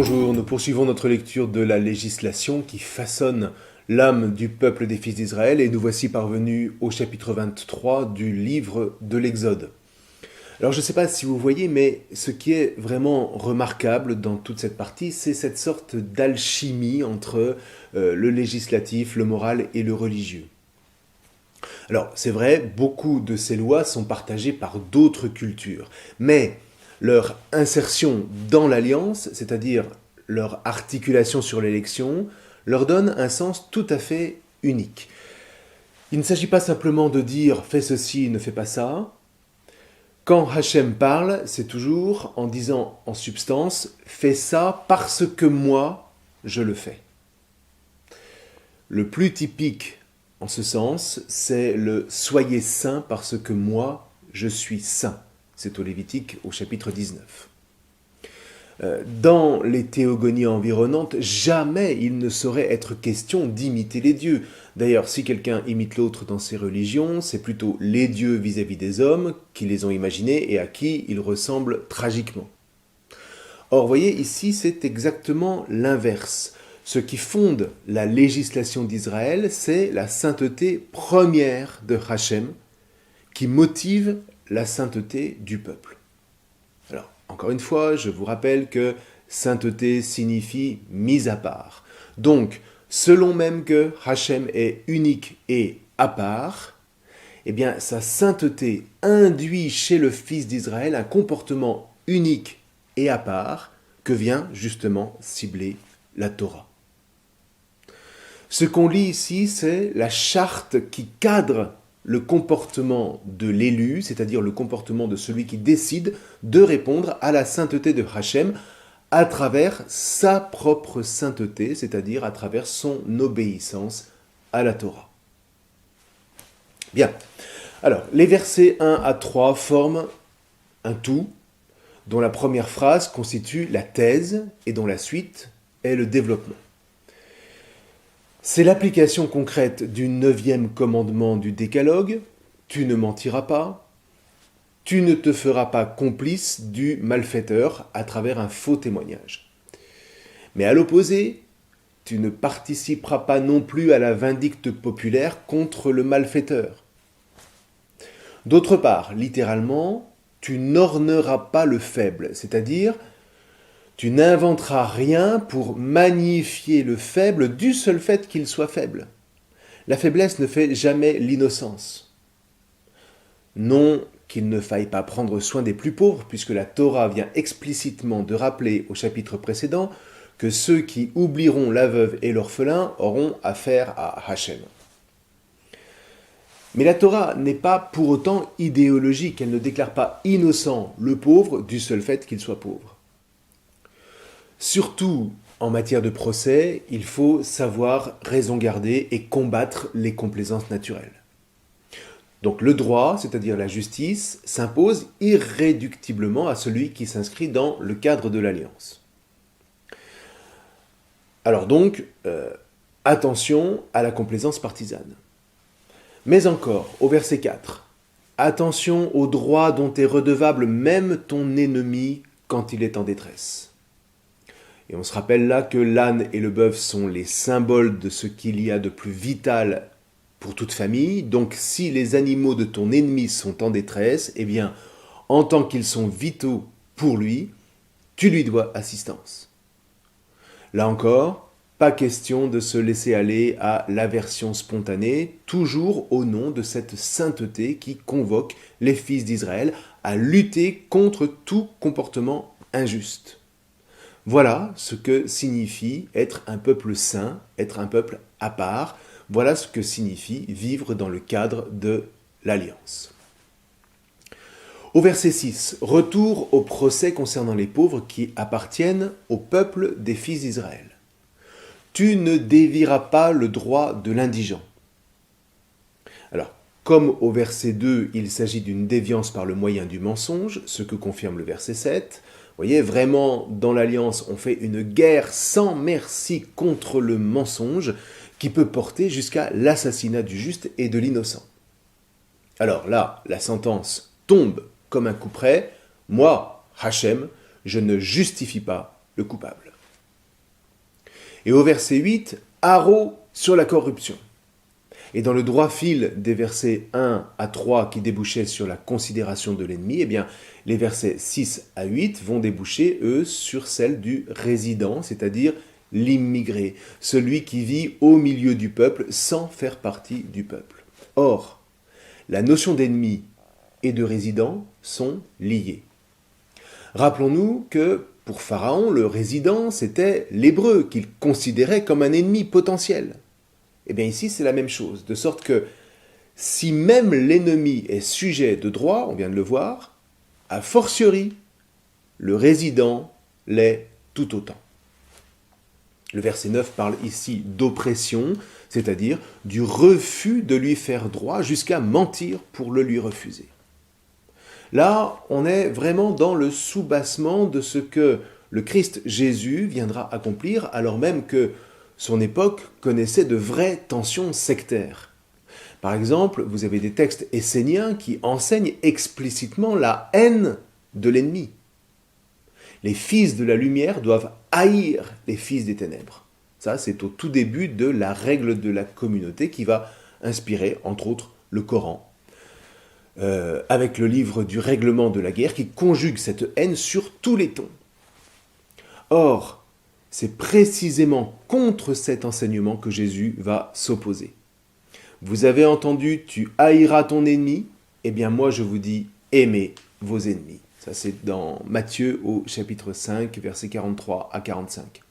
Bonjour, nous poursuivons notre lecture de la législation qui façonne l'âme du peuple des fils d'Israël et nous voici parvenus au chapitre 23 du livre de l'Exode. Alors je ne sais pas si vous voyez, mais ce qui est vraiment remarquable dans toute cette partie, c'est cette sorte d'alchimie entre le législatif, le moral et le religieux. Alors c'est vrai, beaucoup de ces lois sont partagées par d'autres cultures, mais leur insertion dans l'alliance, c'est-à-dire leur articulation sur l'élection, leur donne un sens tout à fait unique. Il ne s'agit pas simplement de dire « fais ceci, ne fais pas ça ». Quand Hachem parle, c'est toujours en disant en substance « fais ça parce que moi, je le fais ». Le plus typique en ce sens, c'est le « soyez saints parce que moi, je suis saint ». C'est au Lévitique au chapitre 19. Dans les théogonies environnantes, jamais il ne saurait être question d'imiter les dieux. D'ailleurs, si quelqu'un imite l'autre dans ces religions, c'est plutôt les dieux vis-à-vis des hommes qui les ont imaginés et à qui ils ressemblent tragiquement. Or, voyez, ici, c'est exactement l'inverse. Ce qui fonde la législation d'Israël, c'est la sainteté première de Hachem, qui motive la sainteté du peuple. Alors, encore une fois, je vous rappelle que sainteté signifie mise à part. Donc, selon même que Hachem est unique et à part, eh bien, sa sainteté induit chez le fils d'Israël un comportement unique et à part que vient justement cibler la Torah. Ce qu'on lit ici, c'est la charte qui cadre le comportement de l'élu, c'est-à-dire le comportement de celui qui décide de répondre à la sainteté de Hachem à travers sa propre sainteté, c'est-à-dire à travers son obéissance à la Torah. Bien. Alors, les versets 1 à 3 forment un tout dont la première phrase constitue la thèse et dont la suite est le développement. C'est l'application concrète du 9e commandement du Décalogue, « Tu ne mentiras pas », « Tu ne te feras pas complice du malfaiteur à travers un faux témoignage ». Mais à l'opposé, « Tu ne participeras pas non plus à la vindicte populaire contre le malfaiteur ». D'autre part, littéralement, « Tu n'orneras pas le faible », c'est-à-dire tu n'inventeras rien pour magnifier le faible du seul fait qu'il soit faible. La faiblesse ne fait jamais l'innocence. Non qu'il ne faille pas prendre soin des plus pauvres, puisque la Torah vient explicitement de rappeler au chapitre précédent que ceux qui oublieront la veuve et l'orphelin auront affaire à Hachem. Mais la Torah n'est pas pour autant idéologique, elle ne déclare pas innocent le pauvre du seul fait qu'il soit pauvre. Surtout en matière de procès, il faut savoir raison garder et combattre les complaisances naturelles. Donc le droit, c'est-à-dire la justice, s'impose irréductiblement à celui qui s'inscrit dans le cadre de l'alliance. Alors donc, attention à la complaisance partisane. Mais encore, au verset 4, attention au droit dont est redevable même ton ennemi quand il est en détresse. Et on se rappelle là que l'âne et le bœuf sont les symboles de ce qu'il y a de plus vital pour toute famille. Donc si les animaux de ton ennemi sont en détresse, eh bien, en tant qu'ils sont vitaux pour lui, tu lui dois assistance. Là encore, pas question de se laisser aller à l'aversion spontanée, toujours au nom de cette sainteté qui convoque les fils d'Israël à lutter contre tout comportement injuste. Voilà ce que signifie être un peuple saint, être un peuple à part. Voilà ce que signifie vivre dans le cadre de l'Alliance. Au verset 6, retour au procès concernant les pauvres qui appartiennent au peuple des fils d'Israël. Tu ne dévieras pas le droit de l'indigent. Alors, comme au verset 2, il s'agit d'une déviance par le moyen du mensonge, ce que confirme le verset 7, vous voyez, vraiment, dans l'Alliance, on fait une guerre sans merci contre le mensonge qui peut porter jusqu'à l'assassinat du juste et de l'innocent. Alors là, la sentence tombe comme un coup près. Moi, Hachem, je ne justifie pas le coupable. Et au verset 8, haro sur la corruption. Et dans le droit fil des versets 1 à 3 qui débouchaient sur la considération de l'ennemi, eh bien, les versets 6 à 8 vont déboucher, eux, sur celle du résident, c'est-à-dire l'immigré, celui qui vit au milieu du peuple sans faire partie du peuple. Or, la notion d'ennemi et de résident sont liées. Rappelons-nous que pour Pharaon, le résident, c'était l'hébreu qu'il considérait comme un ennemi potentiel. Eh bien ici, c'est la même chose, de sorte que si même l'ennemi est sujet de droit, on vient de le voir, a fortiori, le résident l'est tout autant. Le verset 9 parle ici d'oppression, c'est-à-dire du refus de lui faire droit jusqu'à mentir pour le lui refuser. Là, on est vraiment dans le soubassement de ce que le Christ Jésus viendra accomplir, alors même que son époque connaissait de vraies tensions sectaires. Par exemple, vous avez des textes esséniens qui enseignent explicitement la haine de l'ennemi. Les fils de la lumière doivent haïr les fils des ténèbres. Ça, c'est au tout début de la règle de la communauté qui va inspirer, entre autres, le Coran, avec le livre du règlement de la guerre qui conjugue cette haine sur tous les tons. Or, c'est précisément contre cet enseignement que Jésus va s'opposer. Vous avez entendu, tu haïras ton ennemi, eh bien moi je vous dis, aimez vos ennemis. Ça c'est dans Matthieu au chapitre 5, versets 43 à 45.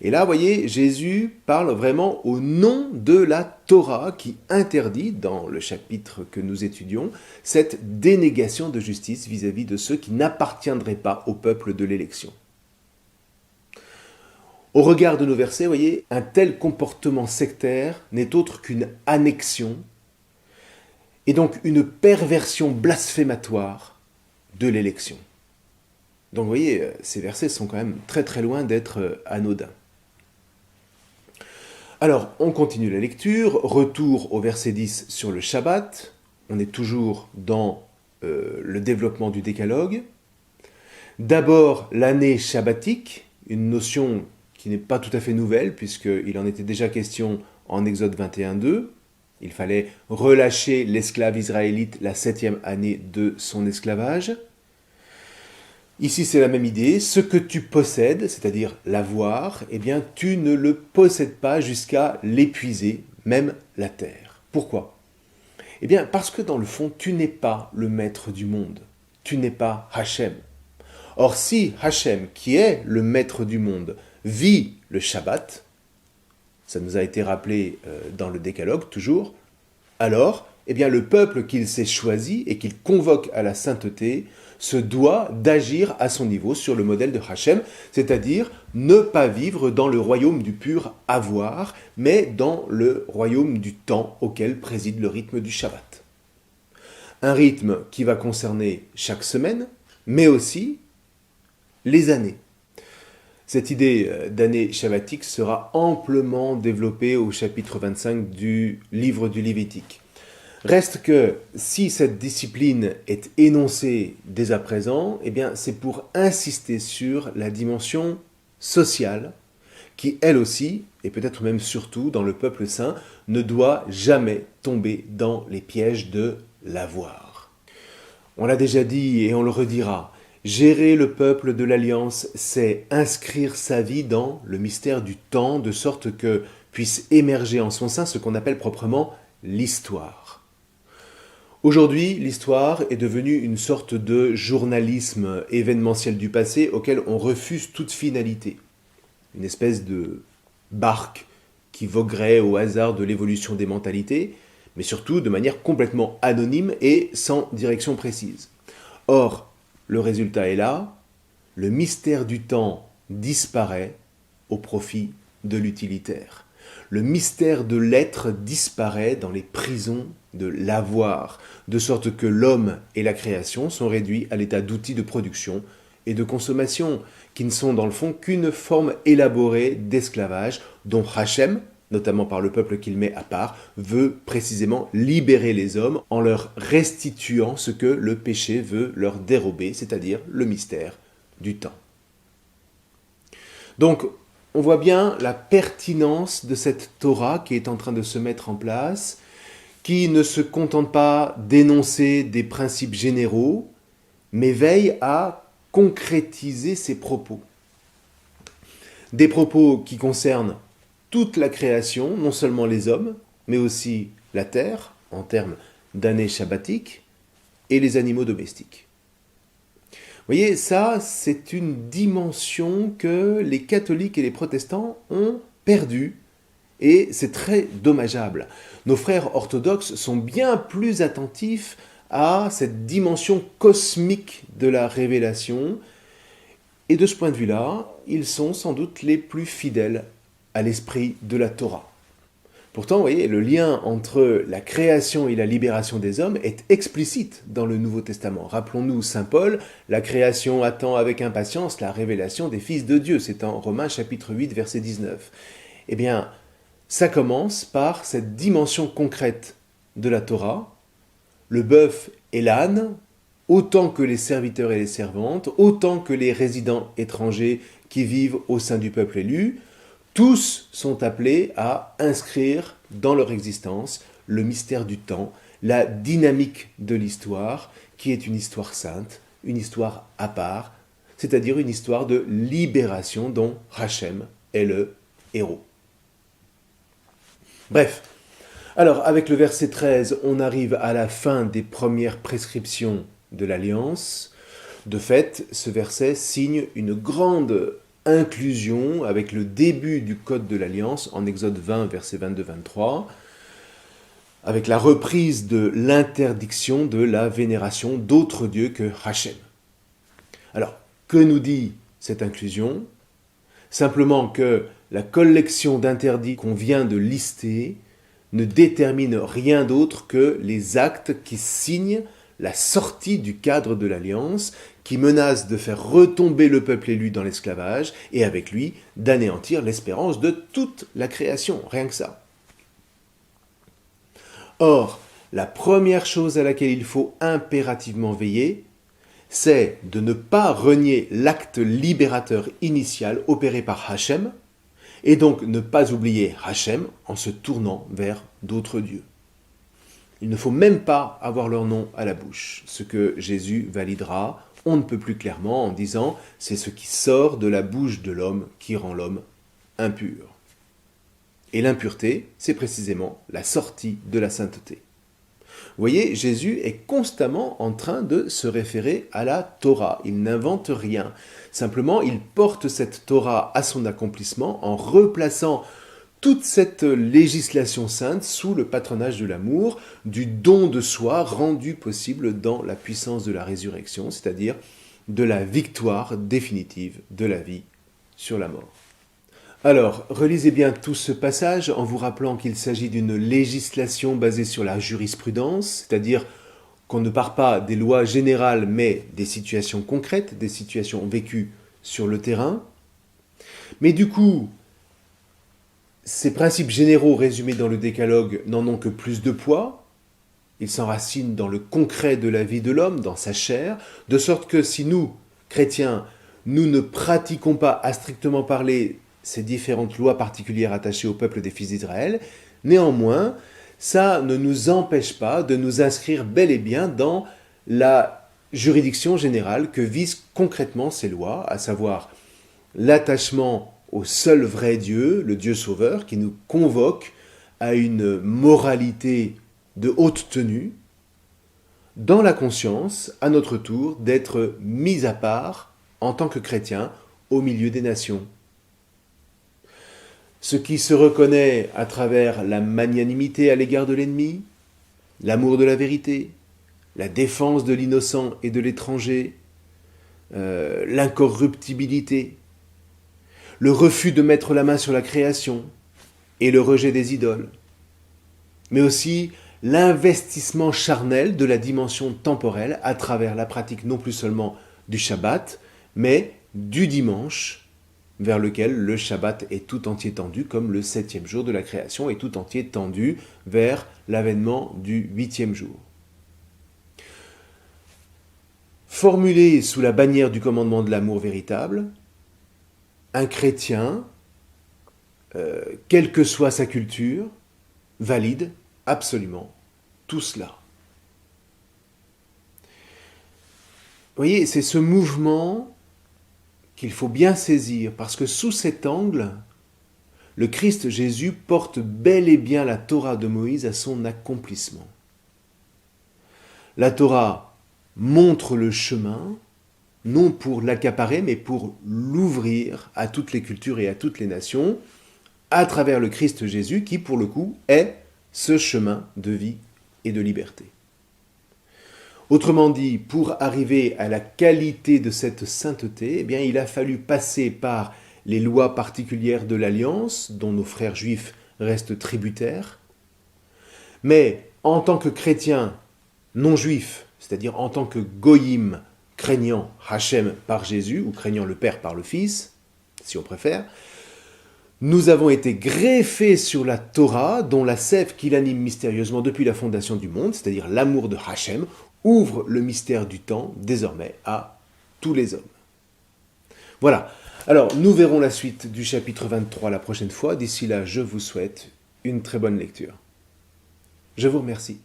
Et là, vous voyez, Jésus parle vraiment au nom de la Torah qui interdit, dans le chapitre que nous étudions, cette dénégation de justice vis-à-vis de ceux qui n'appartiendraient pas au peuple de l'élection. Au regard de nos versets, vous voyez, un tel comportement sectaire n'est autre qu'une annexion et donc une perversion blasphématoire de l'élection. Donc vous voyez, ces versets sont quand même très très loin d'être anodins. Alors, on continue la lecture, retour au verset 10 sur le Shabbat, on est toujours dans le développement du décalogue. D'abord, l'année shabbatique, une notion qui n'est pas tout à fait nouvelle, puisqu'il en était déjà question en Exode 21.2. Il fallait relâcher l'esclave israélite la 7e année de son esclavage. Ici, c'est la même idée. Ce que tu possèdes, c'est-à-dire l'avoir, eh bien, tu ne le possèdes pas jusqu'à l'épuiser, même la terre. Pourquoi ? Eh bien, parce que dans le fond, tu n'es pas le maître du monde. Tu n'es pas Hachem. Or, si Hachem, qui est le maître du monde, vit le Shabbat, ça nous a été rappelé dans le Décalogue toujours, alors, eh bien, le peuple qu'il s'est choisi et qu'il convoque à la sainteté se doit d'agir à son niveau sur le modèle de Hachem, c'est-à-dire ne pas vivre dans le royaume du pur avoir, mais dans le royaume du temps auquel préside le rythme du Shabbat. Un rythme qui va concerner chaque semaine, mais aussi les années. Cette idée d'année shabbatique sera amplement développée au chapitre 25 du livre du Lévitique. Reste que si cette discipline est énoncée dès à présent, eh bien c'est pour insister sur la dimension sociale qui, elle aussi, et peut-être même surtout dans le peuple saint, ne doit jamais tomber dans les pièges de l'avoir. On l'a déjà dit et on le redira, gérer le peuple de l'Alliance, c'est inscrire sa vie dans le mystère du temps, de sorte que puisse émerger en son sein ce qu'on appelle proprement l'histoire. Aujourd'hui, l'histoire est devenue une sorte de journalisme événementiel du passé auquel on refuse toute finalité. Une espèce de barque qui voguerait au hasard de l'évolution des mentalités, mais surtout de manière complètement anonyme et sans direction précise. Or, le résultat est là, le mystère du temps disparaît au profit de l'utilitaire. Le mystère de l'être disparaît dans les prisons de l'avoir, de sorte que l'homme et la création sont réduits à l'état d'outils de production et de consommation, qui ne sont dans le fond qu'une forme élaborée d'esclavage dont Hachem, notamment par le peuple qu'il met à part, veut précisément libérer les hommes en leur restituant ce que le péché veut leur dérober, c'est-à-dire le mystère du temps. Donc, on voit bien la pertinence de cette Torah qui est en train de se mettre en place, qui ne se contente pas d'énoncer des principes généraux, mais veille à concrétiser ses propos. Des propos qui concernent toute la création, non seulement les hommes, mais aussi la terre, en termes d'années shabbatiques, et les animaux domestiques. Vous voyez, ça, c'est une dimension que les catholiques et les protestants ont perdue, et c'est très dommageable. Nos frères orthodoxes sont bien plus attentifs à cette dimension cosmique de la révélation, et de ce point de vue-là, ils sont sans doute les plus fidèles à l'esprit de la Torah. Pourtant, vous voyez, le lien entre la création et la libération des hommes est explicite dans le Nouveau Testament. Rappelons-nous Saint Paul, la création attend avec impatience la révélation des fils de Dieu. C'est en Romains chapitre 8, verset 19. Eh bien, ça commence par cette dimension concrète de la Torah, le bœuf et l'âne, autant que les serviteurs et les servantes, autant que les résidents étrangers qui vivent au sein du peuple élu, tous sont appelés à inscrire dans leur existence le mystère du temps, la dynamique de l'histoire, qui est une histoire sainte, une histoire à part, c'est-à-dire une histoire de libération dont Hachem est le héros. Bref, alors avec le verset 13, on arrive à la fin des premières prescriptions de l'Alliance. De fait, ce verset signe une grande inclusion avec le début du Code de l'Alliance en Exode 20, versets 22-23, avec la reprise de l'interdiction de la vénération d'autres dieux que Hachem. Alors, que nous dit cette inclusion ? Simplement que la collection d'interdits qu'on vient de lister ne détermine rien d'autre que les actes qui signent la sortie du cadre de l'Alliance, qui menace de faire retomber le peuple élu dans l'esclavage et avec lui d'anéantir l'espérance de toute la création, rien que ça. Or, la première chose à laquelle il faut impérativement veiller, c'est de ne pas renier l'acte libérateur initial opéré par Hachem, et donc ne pas oublier Hachem en se tournant vers d'autres dieux. Il ne faut même pas avoir leur nom à la bouche, ce que Jésus validera on ne peut plus clairement en disant « c'est ce qui sort de la bouche de l'homme qui rend l'homme impur ». Et l'impureté, c'est précisément la sortie de la sainteté. Vous voyez, Jésus est constamment en train de se référer à la Torah. Il n'invente rien. Simplement, il porte cette Torah à son accomplissement en replaçant toute cette législation sainte sous le patronage de l'amour, du don de soi rendu possible dans la puissance de la résurrection, c'est-à-dire de la victoire définitive de la vie sur la mort. Alors, relisez bien tout ce passage en vous rappelant qu'il s'agit d'une législation basée sur la jurisprudence, c'est-à-dire qu'on ne part pas des lois générales mais des situations concrètes, des situations vécues sur le terrain. Mais du coup, ces principes généraux résumés dans le décalogue n'en ont que plus de poids. Ils s'enracinent dans le concret de la vie de l'homme, dans sa chair, de sorte que si nous, chrétiens, nous ne pratiquons pas à strictement parler ces différentes lois particulières attachées au peuple des fils d'Israël, néanmoins, ça ne nous empêche pas de nous inscrire bel et bien dans la juridiction générale que visent concrètement ces lois, à savoir l'attachement au seul vrai Dieu, le Dieu sauveur, qui nous convoque à une moralité de haute tenue, dans la conscience, à notre tour, d'être mis à part, en tant que chrétiens, au milieu des nations. Ce qui se reconnaît à travers la magnanimité à l'égard de l'ennemi, l'amour de la vérité, la défense de l'innocent et de l'étranger, l'incorruptibilité, le refus de mettre la main sur la création et le rejet des idoles, mais aussi l'investissement charnel de la dimension temporelle à travers la pratique non plus seulement du Shabbat, mais du dimanche, vers lequel le Shabbat est tout entier tendu, comme le 7e jour de la création est tout entier tendu vers l'avènement du 8e jour. Formulé sous la bannière du commandement de l'amour véritable, un chrétien quelle que soit sa culture, valide absolument tout cela. Vous voyez, c'est ce mouvement qu'il faut bien saisir, parce que sous cet angle, le Christ Jésus porte bel et bien la Torah de Moïse à son accomplissement. La Torah montre le chemin, non pour l'accaparer, mais pour l'ouvrir à toutes les cultures et à toutes les nations, à travers le Christ Jésus, qui pour le coup est ce chemin de vie et de liberté. Autrement dit, pour arriver à la qualité de cette sainteté, eh bien, il a fallu passer par les lois particulières de l'Alliance, dont nos frères juifs restent tributaires. Mais en tant que chrétiens non juifs, c'est-à-dire en tant que goyim craignant Hachem par Jésus, ou craignant le Père par le Fils, si on préfère, nous avons été greffés sur la Torah, dont la sève qui l'anime mystérieusement depuis la fondation du monde, c'est-à-dire l'amour de Hachem, ouvre le mystère du temps, désormais, à tous les hommes. Voilà. Alors, nous verrons la suite du chapitre 23 la prochaine fois. D'ici là, je vous souhaite une très bonne lecture. Je vous remercie.